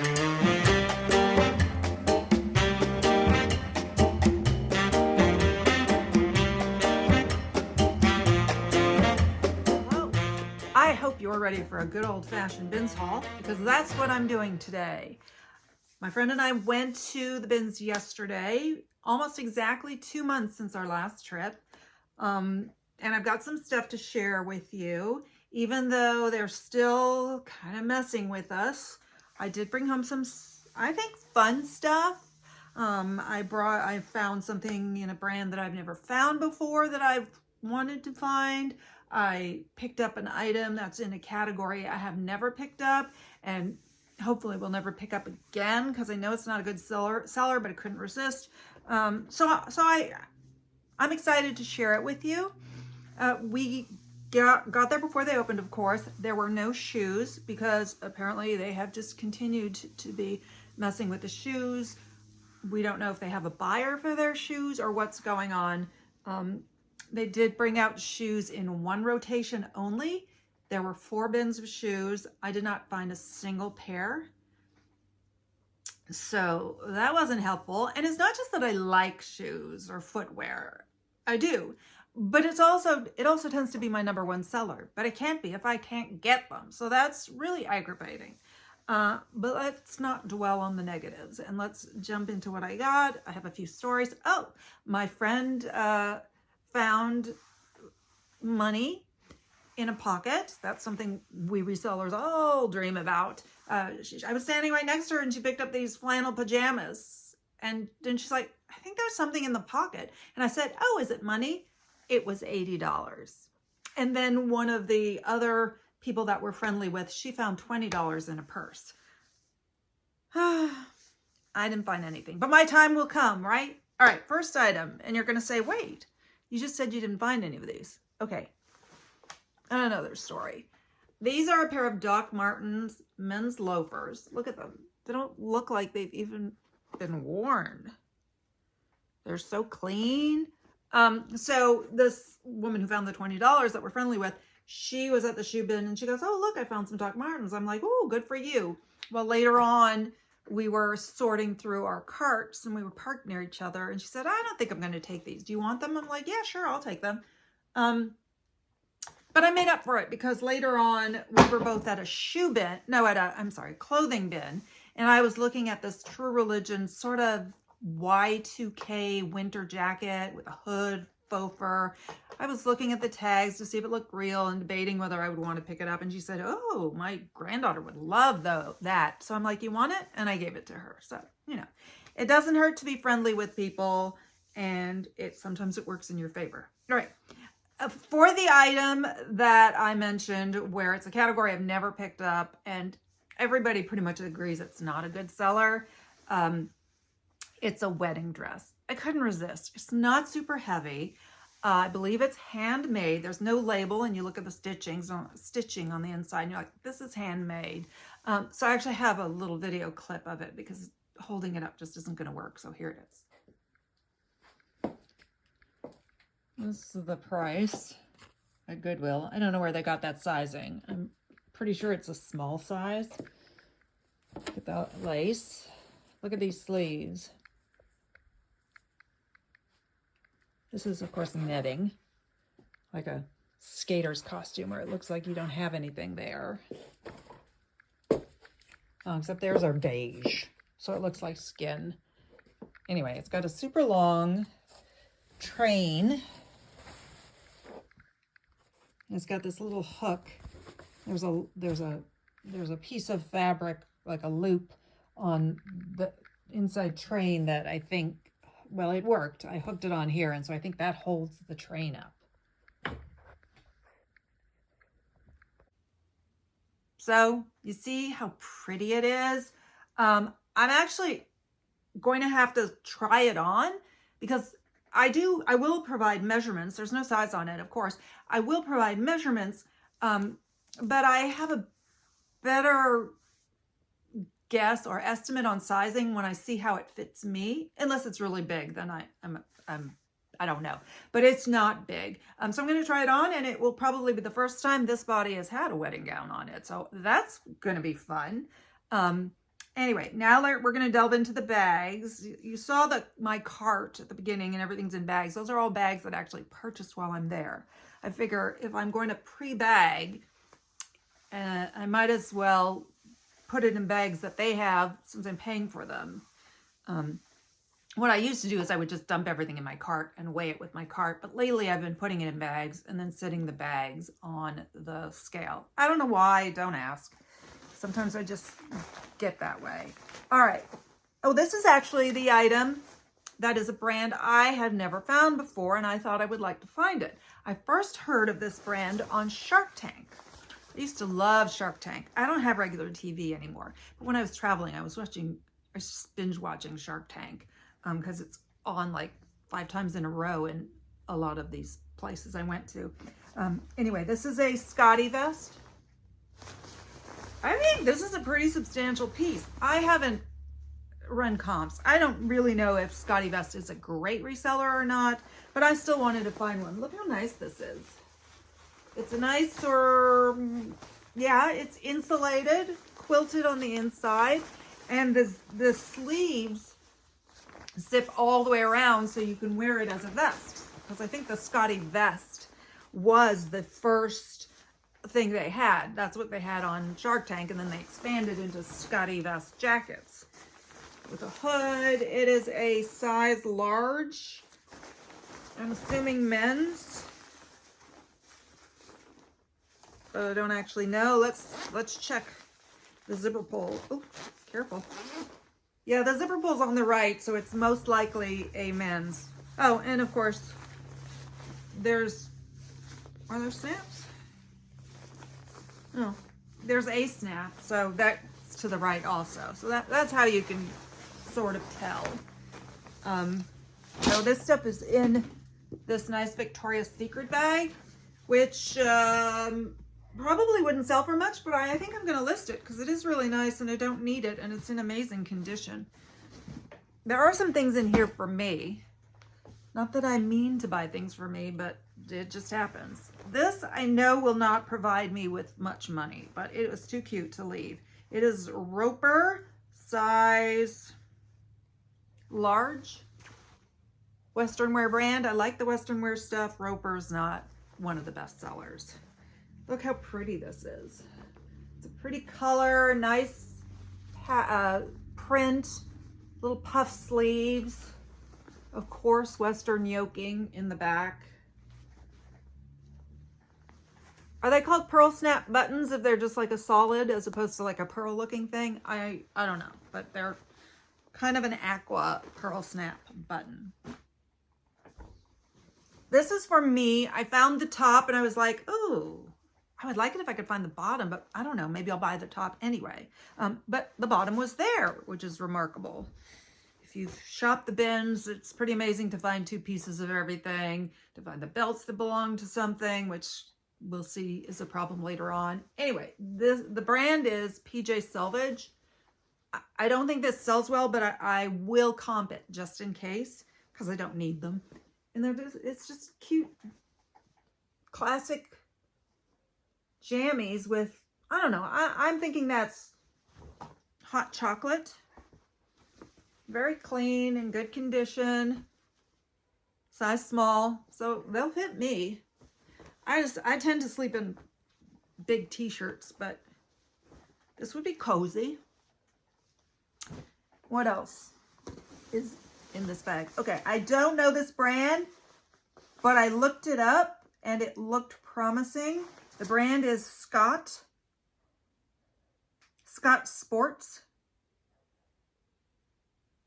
Well, I hope you're ready for a good old-fashioned bins haul, because that's what I'm doing today. My friend and I went to the bins yesterday, almost exactly 2 months since our last trip. And I've got some stuff to share with you, even though they're still kind of messing with us. I did bring home some, I think, fun stuff. I found something in a brand that I've never found before that I've wanted to find. I picked up an item that's in a category I have never picked up, and hopefully we'll never pick up again, because I know it's not a good seller, but I couldn't resist. I'm excited to share it with you. We got there before they opened, of course. There were no shoes, because apparently they have just continued to be messing with the shoes. We don't know if they have a buyer for their shoes or what's going on. They did bring out shoes in one rotation only. There were 4 bins of shoes. I did not find a single pair. So that wasn't helpful. And it's not just that I like shoes or footwear. I do. But it also tends to be my #1 seller. But it can't be if I can't get them. So that's really aggravating. But let's not dwell on the negatives, and let's jump into what I got. I have a few stories. Oh, my friend found money in a pocket. That's something we resellers all dream about. I was standing right next to her, and she picked up these flannel pajamas, and then she's like, I think there's something in the pocket. And I said, oh, is it money? It was $80. And then one of the other people that we're friendly with, she found $20 in a purse. I didn't find anything, but my time will come, right? All right, first item. And you're going to say, wait, you just said you didn't find any of these. Okay. Another story. These are a pair of Doc Martens men's loafers. Look at them. They don't look like they've even been worn. They're so clean. So this woman who found the $20 that we're friendly with, she was at the shoe bin and she goes, oh, look, I found some Doc Martens. I'm like, oh, good for you. Well, later on, we were sorting through our carts and we were parked near each other. And she said, I don't think I'm going to take these. Do you want them? I'm like, yeah, sure, I'll take them. But I made up for it, because later on we were both at a shoe bin, no, clothing bin. And I was looking at this True Religion sort of Y2K winter jacket with a hood, faux fur. I was looking at the tags to see if it looked real and debating whether I would want to pick it up. And she said, oh, my granddaughter would love that. So I'm like, you want it? And I gave it to her. So, it doesn't hurt to be friendly with people, and sometimes it works in your favor. All right. For the item that I mentioned, where it's a category I've never picked up, and everybody pretty much agrees it's not a good seller, it's a wedding dress. I couldn't resist. It's not super heavy. I believe it's handmade. There's no label, and you look at the stitching on the inside, and you're like, this is handmade. So I actually have a little video clip of it, because holding it up just isn't going to work. So here it is. This is the price at Goodwill. I don't know where they got that sizing. I'm pretty sure it's a small size. Look at that lace. Look at these sleeves. This is, of course, knitting, like a skater's costume, where it looks like you don't have anything there. Oh, except theirs are beige, so it looks like skin. Anyway, it's got a super long train. It's got this little hook. There's a piece of fabric, like a loop, on the inside train that I think, well, it worked. I hooked it on here, and so I think that holds the train up. So you see how pretty it is? I'm actually going to have to try it on, because I will provide measurements. There's no size on it, of course. I will provide measurements, but I have a better guess or estimate on sizing when I see how it fits me. Unless it's really big, then I don't know. But it's not big. So I'm going to try it on, and it will probably be the first time this body has had a wedding gown on it. So that's going to be fun. Anyway, now we're going to delve into the bags. You saw my cart at the beginning and everything's in bags. Those are all bags that I actually purchased while I'm there. I figure if I'm going to pre-bag, I might as well put it in bags that they have since I'm paying for them. What I used to do is I would just dump everything in my cart and weigh it with my cart. But lately I've been putting it in bags and then setting the bags on the scale. I don't know why, don't ask. Sometimes I just get that way. All right. Oh, this is actually the item that is a brand I have never found before, and I thought I would like to find it. I first heard of this brand on Shark Tank. I used to love Shark Tank. I don't have regular TV anymore, but when I was traveling, I was binge watching Shark Tank because it's on like 5 times in a row in a lot of these places I went to. Anyway, this is a Scotty vest. I think this is a pretty substantial piece. I haven't run comps. I don't really know if Scotty Vest is a great reseller or not, but I still wanted to find one. Look how nice this is. It's a nice, yeah, it's insulated, quilted on the inside, and the sleeves zip all the way around so you can wear it as a vest. Because I think the Scotty Vest was the first thing they had. That's what they had on Shark Tank, and then they expanded into Scotty Vest jackets. With a hood, it is a size large. I'm assuming men's. But I don't actually know. Let's check the zipper pull. Oh, careful. Yeah, the zipper pull's on the right, so it's most likely a men's. Oh, and of course, are there snaps? Oh, there's a snap, so that's to the right also. So that's how you can sort of tell. So this stuff is in this nice Victoria's Secret bag, which probably wouldn't sell for much, but I think I'm going to list it because it is really nice and I don't need it and it's in amazing condition. There are some things in here for me. Not that I mean to buy things for me, but it just happens. This I know will not provide me with much money, but it was too cute to leave. It is Roper, size large, Western wear brand. I like the Western wear stuff. Roper's not one of the best sellers. Look how pretty this is. It's a pretty color, nice print, little puff sleeves. Of course, Western yoking in the back. Are they called pearl snap buttons if they're just like a solid as opposed to like a pearl looking thing? I don't know, but they're kind of an aqua pearl snap button. This is for me. I found the top and I was like, oh, I would like it if I could find the bottom, but I don't know, maybe I'll buy the top anyway. But the bottom was there, which is remarkable. If you've shopped the bins, it's pretty amazing to find 2 pieces of everything, to find the belts that belong to something, which we'll see is a problem later on. Anyway, the brand is PJ Selvage. I don't think this sells well, but I will comp it just in case because I don't need them. And it's just cute, classic jammies with, I don't know, I'm thinking that's hot chocolate. Very clean and good condition. Size small, so they'll fit me. I tend to sleep in big t-shirts, but this would be cozy. What else is in this bag? Okay, I don't know this brand, but I looked it up and it looked promising. The brand is Scott Sports.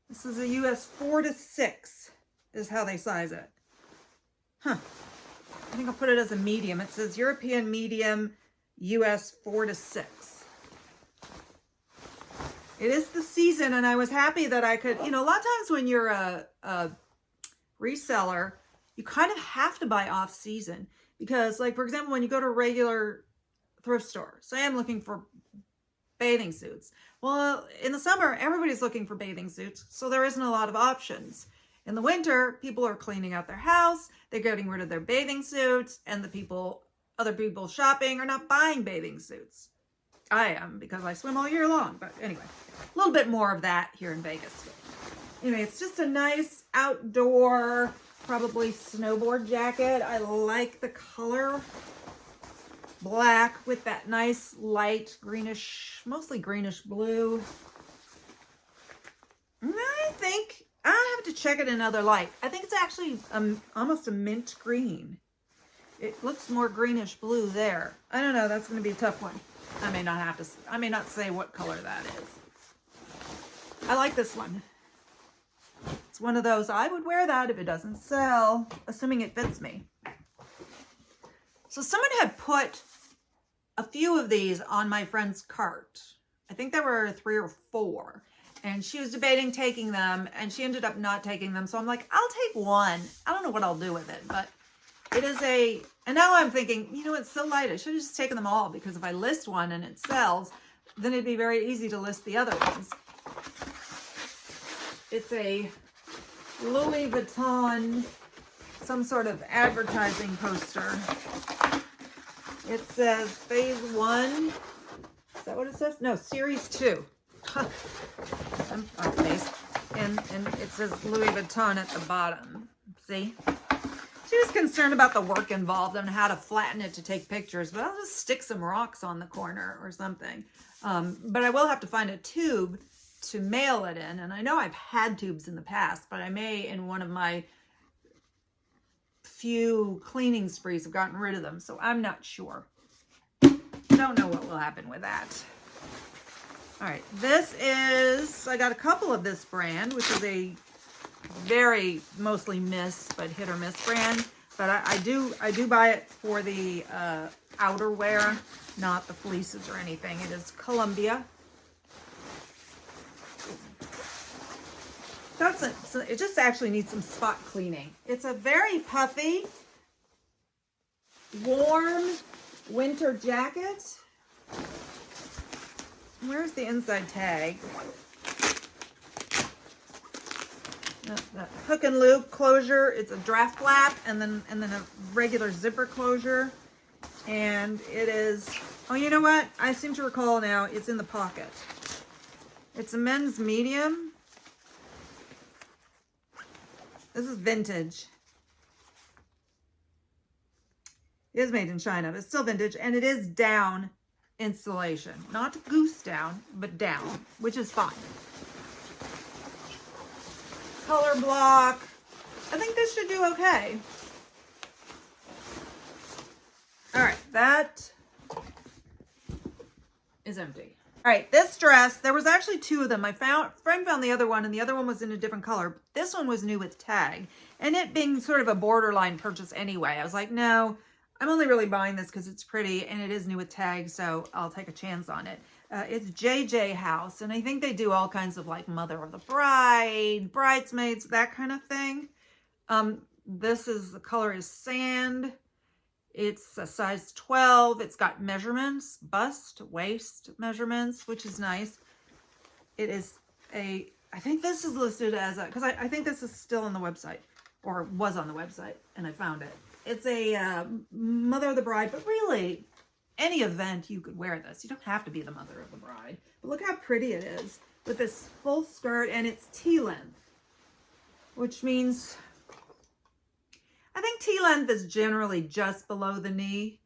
This is a US 4 to 6 is how they size it. Huh. I think I'll put it as a medium. It says European medium, US 4 to 6. It is the season, and I was happy that I could, a lot of times when you're a reseller, you kind of have to buy off season because, like, for example, when you go to a regular thrift store, say I'm looking for bathing suits. Well, in the summer, everybody's looking for bathing suits, so there isn't a lot of options. In the winter, people are cleaning out their house, they're getting rid of their bathing suits, and other people shopping are not buying bathing suits. I am, because I swim all year long. But anyway, a little bit more of that here in Vegas. Anyway, it's just a nice outdoor, probably snowboard jacket. I like the color. Black with that nice light greenish, mostly greenish blue. I think I have to check it in another light. I think it's actually almost a mint green. It looks more greenish blue there. I don't know. That's going to be a tough one. I may not say what color that is. I like this one. It's one of those, I would wear that if it doesn't sell, assuming it fits me. So someone had put a few of these on my friend's cart. I think there were 3 or 4. And she was debating taking them, and she ended up not taking them. So I'm like, I'll take one. I don't know what I'll do with it, but it is and now I'm thinking, you know, it's so light. I should have just taken them all, because if I list one and it sells, then it'd be very easy to list the other ones. It's a Louis Vuitton, some sort of advertising poster. It says phase 1. Is that what it says? No, series 2. And it says Louis Vuitton at the bottom. See? She was concerned about the work involved and how to flatten it to take pictures, but I'll just stick some rocks on the corner or something. But I will have to find a tube to mail it in. And I know I've had tubes in the past, but I may, in one of my few cleaning sprees, have gotten rid of them. So I'm not sure. Don't know what will happen with that. All right, this is, I got a couple of this brand, which is a very mostly miss, but hit or miss brand. But I do buy it for the outerwear, not the fleeces or anything. It is Columbia. It just actually needs some spot cleaning. It's a very puffy, warm winter jacket. Where's the inside tag? The hook and loop closure. It's a draft flap and then a regular zipper closure. And it is, oh, you know what? I seem to recall now, it's in the pocket. It's a men's medium. This is vintage. It is made in China, but it's still vintage, and it is down installation. Not goose down, but down, which is fine. Color block. I think this should do okay. All right, that is empty. All right, this dress, there was actually 2 of them. Friend found the other one, and the other one was in a different color. This one was new with tag, and it being sort of a borderline purchase anyway. I was like, no, I'm only really buying this because it's pretty, and it is new with tag, so I'll take a chance on it. It's JJ House, and I think they do all kinds of like Mother of the Bride, Bridesmaids, that kind of thing. The color is sand. It's a size 12. It's got measurements, bust, waist measurements, which is nice. It is I think this is listed as because I think this is still on the website, or was on the website, and I found it. It's a Mother of the Bride, but really, any event you could wear this. You don't have to be the Mother of the Bride. But look how pretty it is with this full skirt, and it's T-length, which means I think T-length is generally just below the knee.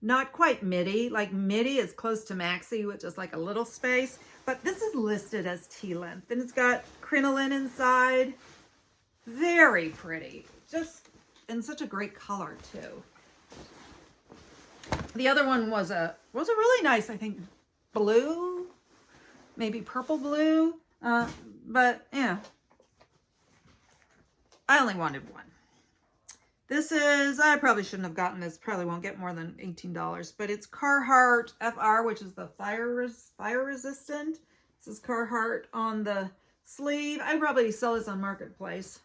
Not quite midi. Like midi is close to maxi with just like a little space. But this is listed as T-length, and it's got crinoline inside. Very pretty. Just in such a great color too. The other one was a really nice, I think, blue, maybe purple blue. But yeah, I only wanted one. This is, I probably shouldn't have gotten this. Probably won't get more than $18, but it's Carhartt FR, which is the fire resistant. This is Carhartt on the sleeve. I'd probably sell this on Marketplace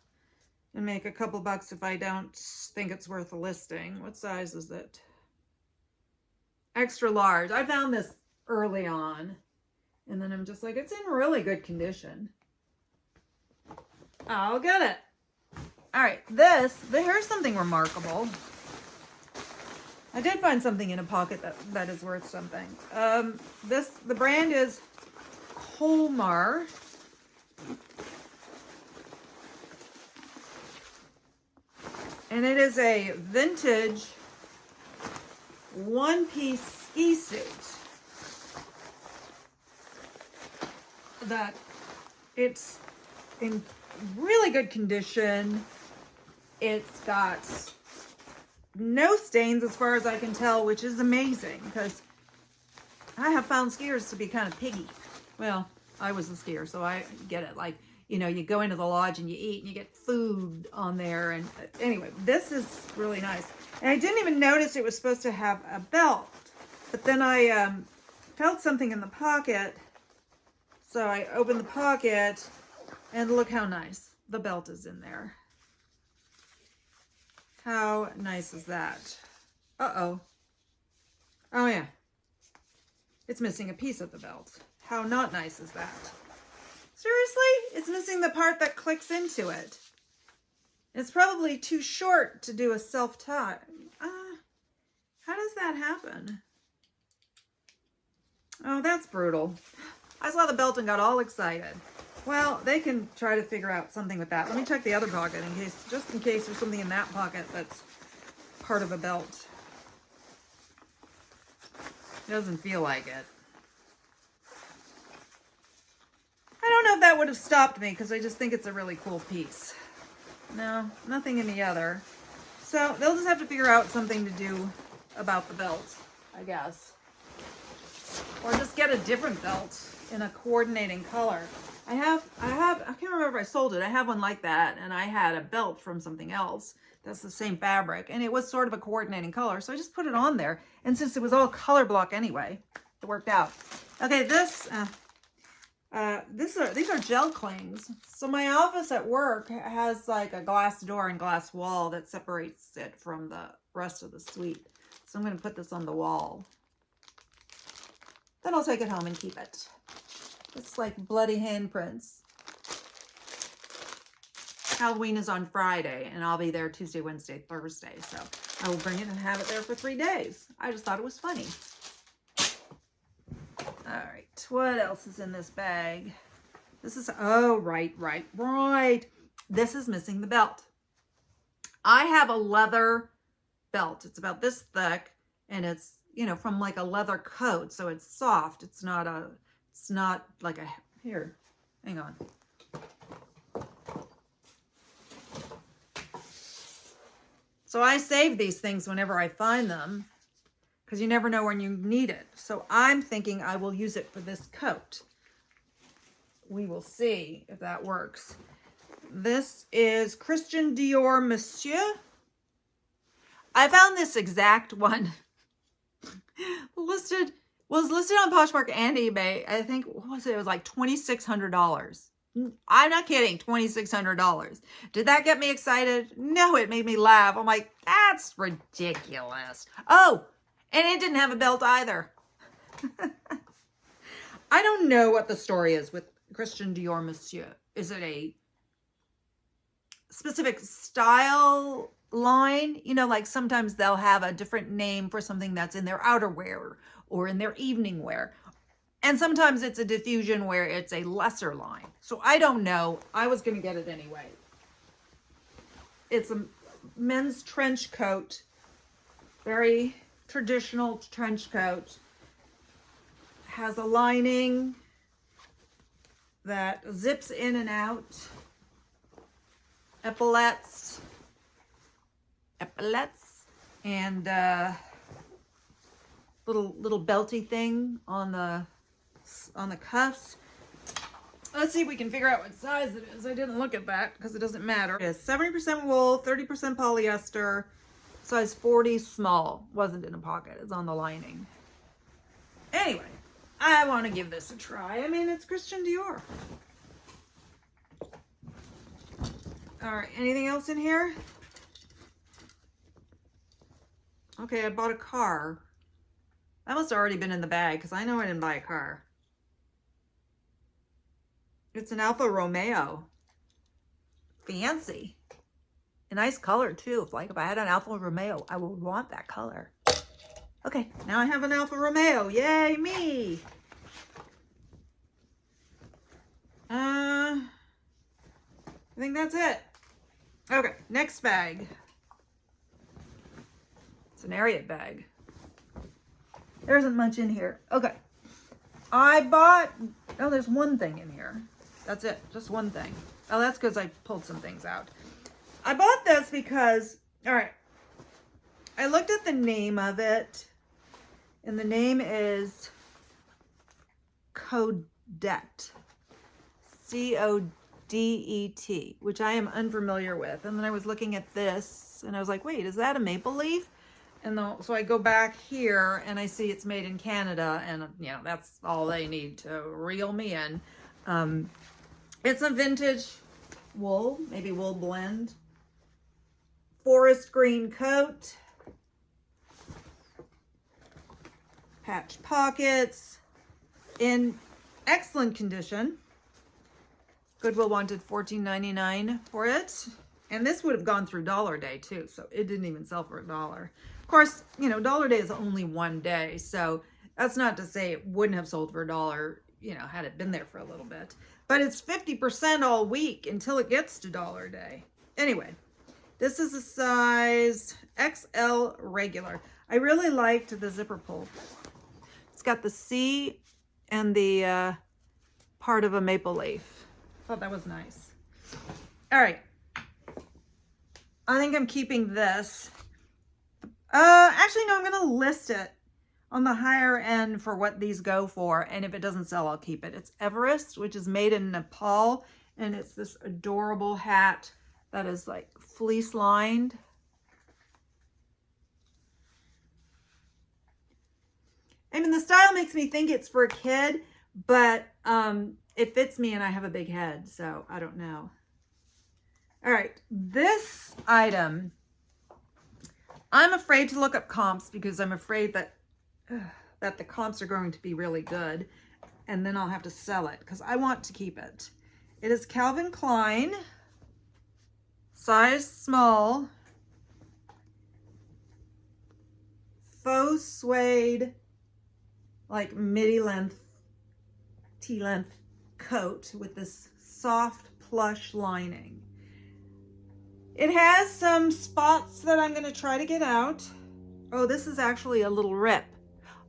and make a couple bucks if I don't think it's worth a listing. What size is it? Extra large. I found this early on, and then I'm just like, it's in really good condition. I'll get it. All right, here's something remarkable. I did find something in a pocket that is worth something. The brand is Colmar. And it is a vintage one-piece ski suit that it's in really good condition. It's got no stains as far as I can tell, which is amazing because I have found skiers to be kind of piggy. Well, I was a skier, so I get it. Like, you know, you go into the lodge and you eat and you get food on there. And anyway, this is really nice. And I didn't even notice it was supposed to have a belt. But then I felt something in the pocket. So I opened the pocket and look how nice. The belt is in there. How nice is that? Uh-oh. Oh, yeah. It's missing a piece of the belt. How not nice is that? Seriously? It's missing the part that clicks into it. It's probably too short to do a self-tie. How does that happen? Oh, that's brutal. I saw the belt and got all excited. Well, they can try to figure out something with that. Let me check the other pocket just in case there's something in that pocket that's part of a belt. It doesn't feel like it. I don't know if that would have stopped me because I just think it's a really cool piece. No, nothing in the other. So they'll just have to figure out something to do about the belt, I guess. Or just get a different belt in a coordinating color. I can't remember if I sold it. I have one like that, and I had a belt from something else that's the same fabric, and it was sort of a coordinating color, so I just put it on there. And since it was all color block anyway, it worked out. Okay, these are gel clings. So my office at work has like a glass door and glass wall that separates it from the rest of the suite. So I'm going to put this on the wall. Then I'll take it home and keep it. It's like bloody handprints. Halloween is on Friday, and I'll be there Tuesday, Wednesday, Thursday. So I will bring it and have it there for 3 days. I just thought it was funny. All right, what else is in this bag? This is, oh, right. This is missing the belt. I have a leather belt. It's about this thick, and it's, you know, from like a leather coat, so it's soft. It's not like a, here, hang on. So I save these things whenever I find them because you never know when you need it. So I'm thinking I will use it for this coat. We will see if that works. This is Christian Dior Monsieur. I found this exact one was listed on Poshmark and eBay. I think, what was it? It was like $2,600. I'm not kidding, $2,600. Did that get me excited? No, it made me laugh. I'm like, that's ridiculous. Oh, and it didn't have a belt either. I don't know what the story is with Christian Dior Monsieur. Is it a specific style line? You know, like sometimes they'll have a different name for something that's in their outerwear or in their evening wear. And sometimes it's a diffusion where it's a lesser line. So I don't know. I was going to get it anyway. It's a men's trench coat. Very traditional trench coat. Has a lining that zips in and out. Epaulettes. And little belty thing on the cuffs. Let's see if we can figure out what size it is. I didn't look at that because it doesn't matter. It is 70% wool, 30% polyester, size 40, small. Wasn't in a pocket. It's on the lining. Anyway, I want to give this a try. I mean, it's Christian Dior. All right, anything else in here? Okay, I bought a car. That must have already been in the bag because I know I didn't buy a car. It's an Alfa Romeo. Fancy. A nice color too. If I had an Alfa Romeo, I would want that color. Okay, now I have an Alfa Romeo. Yay, me! I think that's it. Okay, next bag. It's an Ariat bag. There isn't much in here. Okay. I bought, oh, there's one thing in here. That's it, just one thing. Oh, that's because I pulled some things out. I bought this because, all right, I looked at the name of it, and the name is Codet. C-O-D-E-T, which I am unfamiliar with. And then I was looking at this, and I was like, wait, is that a maple leaf? And so I go back here and I see it's made in Canada, and you know, that's all they need to reel me in. It's a vintage wool, maybe wool blend. Forest green coat. Patch pockets. In excellent condition. Goodwill wanted $14.99 for it. And this would have gone through Dollar Day too, so it didn't even sell for $1. Of course, you know, Dollar Day is only one day, so that's not to say it wouldn't have sold for $1, you know, had it been there for a little bit. But it's 50% all week until it gets to Dollar Day. Anyway, this is a size XL regular. I really liked the zipper pull. It's got the C and the part of a maple leaf. Thought that was nice. All right. I think I'm keeping this. Actually, no, I'm going to list it on the higher end for what these go for. And if it doesn't sell, I'll keep it. It's Everest, which is made in Nepal. And it's this adorable hat that is like fleece lined. I mean, the style makes me think it's for a kid, but it fits me and I have a big head, so I don't know. All right, this item, I'm afraid to look up comps because I'm afraid that the comps are going to be really good, and then I'll have to sell it because I want to keep it. It is Calvin Klein, size small, faux suede, like midi length, T-length coat with this soft plush lining. It has some spots that I'm going to try to get out. Oh, this is actually a little rip.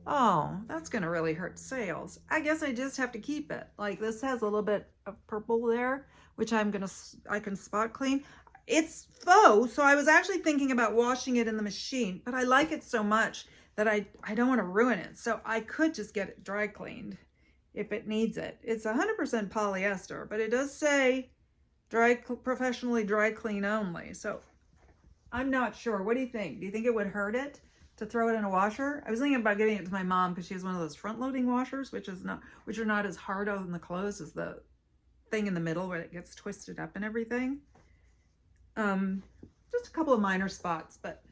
Oh, that's going to really hurt sales. I guess I just have to keep it. Like this has a little bit of purple there, which I can spot clean. It's faux, so I was actually thinking about washing it in the machine, but I like it so much that I don't want to ruin it. So I could just get it dry cleaned if it needs it. It's 100% polyester, but it does say professionally dry clean only. So I'm not sure. What do you think? Do you think it would hurt it to throw it in a washer? I was thinking about giving it to my mom because she has one of those front loading washers, which are not as hard on the clothes as the thing in the middle where it gets twisted up and everything. Just a couple of minor spots, but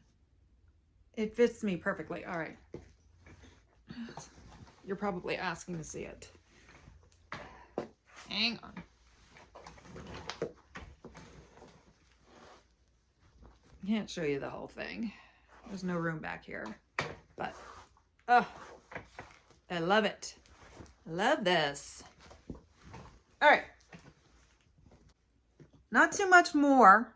it fits me perfectly. All right. You're probably asking to see it. Hang on. Can't show you the whole thing. There's no room back here. But, oh, I love it. Love this. All right. Not too much more.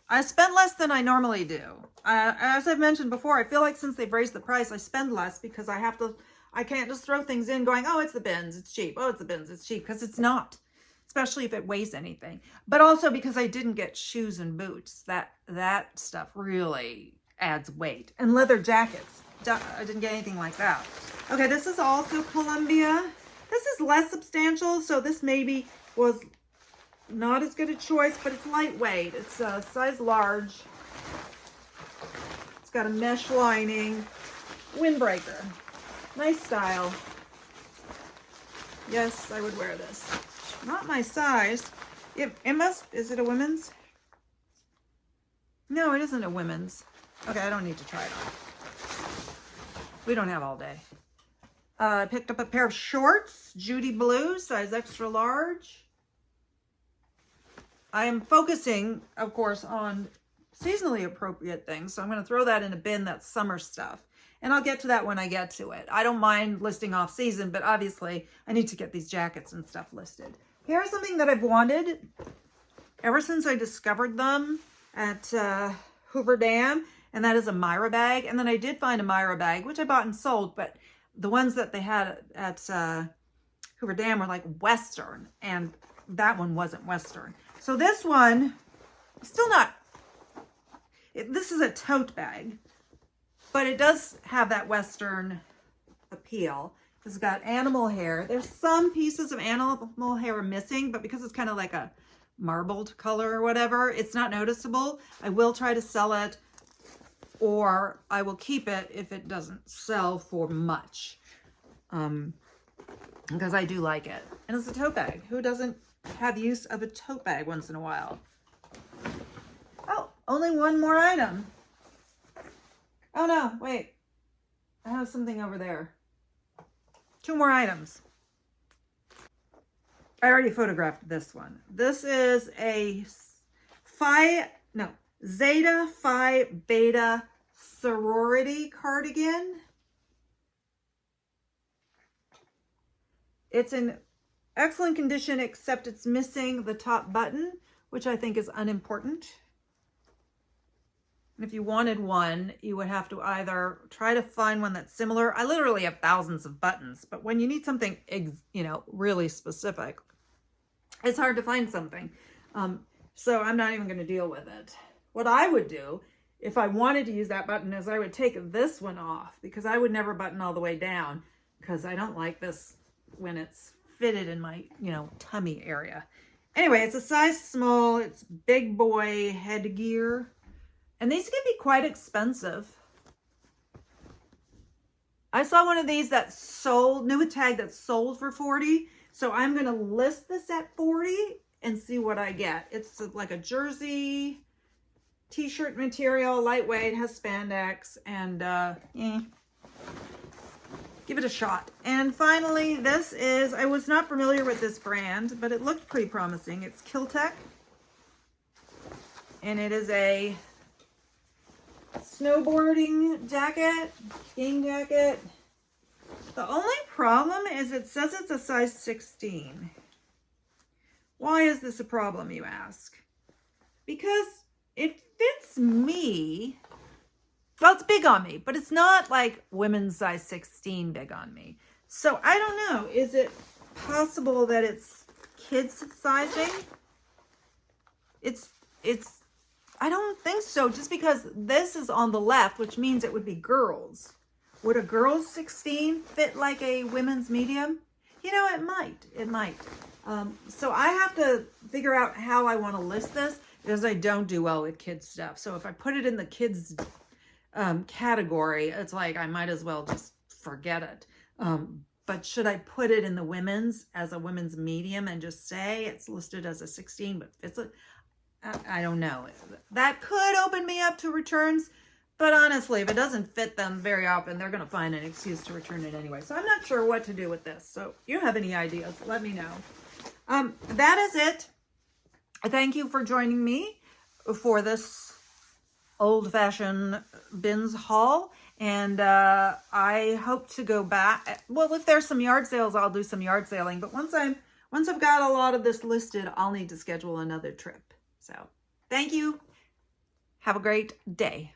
I spent less than I normally do. As I've mentioned before, I feel like since they've raised the price, I spend less because I can't just throw things in going, oh, it's the BINS, it's cheap. Oh, it's the BINS, it's cheap, because it's not, especially if it weighs anything. But also because I didn't get shoes and boots. That stuff really adds weight. And leather jackets. I didn't get anything like that. Okay, this is also Columbia. This is less substantial, so this maybe was not as good a choice, but it's lightweight. It's a size large. It's got a mesh lining. Windbreaker. Nice style. Yes, I would wear this. Not my size. Is it a women's? No, it isn't a women's. Okay, I don't need to try it on. We don't have all day. I picked up a pair of shorts, Judy blue, size extra large. I am focusing, of course, on seasonally appropriate things, so I'm going to throw that in a bin. That's summer stuff. And I'll get to that when I get to it. I don't mind listing off season, but obviously I need to get these jackets and stuff listed. Here's something that I've wanted ever since I discovered them at Hoover Dam, and that is a Myra bag. And then I did find a Myra bag, which I bought and sold, but the ones that they had at Hoover Dam were like Western, and that one wasn't Western. So this one, still not, this is a tote bag, but it does have that Western appeal. It's got animal hair. There's some pieces of animal hair missing, but because it's kind of like a marbled color or whatever, it's not noticeable. I will try to sell it, or I will keep it if it doesn't sell for much, because I do like it. And it's a tote bag. Who doesn't have use of a tote bag once in a while? Oh, only one more item. Oh no, wait. I have something over there. 2 more items. I already photographed this one. This is a Zeta Phi Beta sorority cardigan. It's in excellent condition, except it's missing the top button, which I think is unimportant. And if you wanted one, you would have to either try to find one that's similar. I literally have thousands of buttons, but when you need something, really specific, it's hard to find something. So I'm not even going to deal with it. What I would do if I wanted to use that button is I would take this one off, because I would never button all the way down, because I don't like this when it's fitted in my, tummy area. Anyway, it's a size small. It's big boy headgear. And these can be quite expensive. I saw one of these that sold, new tag that sold for $40. So I'm going to list this at $40 and see what I get. It's like a jersey t-shirt material, lightweight, has spandex, and give it a shot. And finally, this is, I was not familiar with this brand, but it looked pretty promising. It's Kiltech. And it is a snowboarding jacket, skiing jacket. The only problem is it says it's a size 16. Why is this a problem, you ask? Because it fits me. Well, it's big on me, but it's not like women's size 16 big on me. So I don't know. Is it possible that it's kids sizing? It's I don't think so, just because this is on the left, which means it would be girls. Would a girl's 16 fit like a women's medium? It might. So I have to figure out how I want to list this, because I don't do well with kids stuff. So if I put it in the kids category, it's like I might as well just forget it. But should I put it in the women's as a women's medium and just say it's listed as a 16, but fits it? I don't know. That could open me up to returns, but honestly, if it doesn't fit them very often, they're going to find an excuse to return it anyway. So I'm not sure what to do with this. So if you have any ideas, let me know. That is it. Thank you for joining me for this old-fashioned BINS haul. And I hope to go back. Well, if there's some yard sales, I'll do some yard sailing. But once I've got a lot of this listed, I'll need to schedule another trip. So thank you. Have a great day.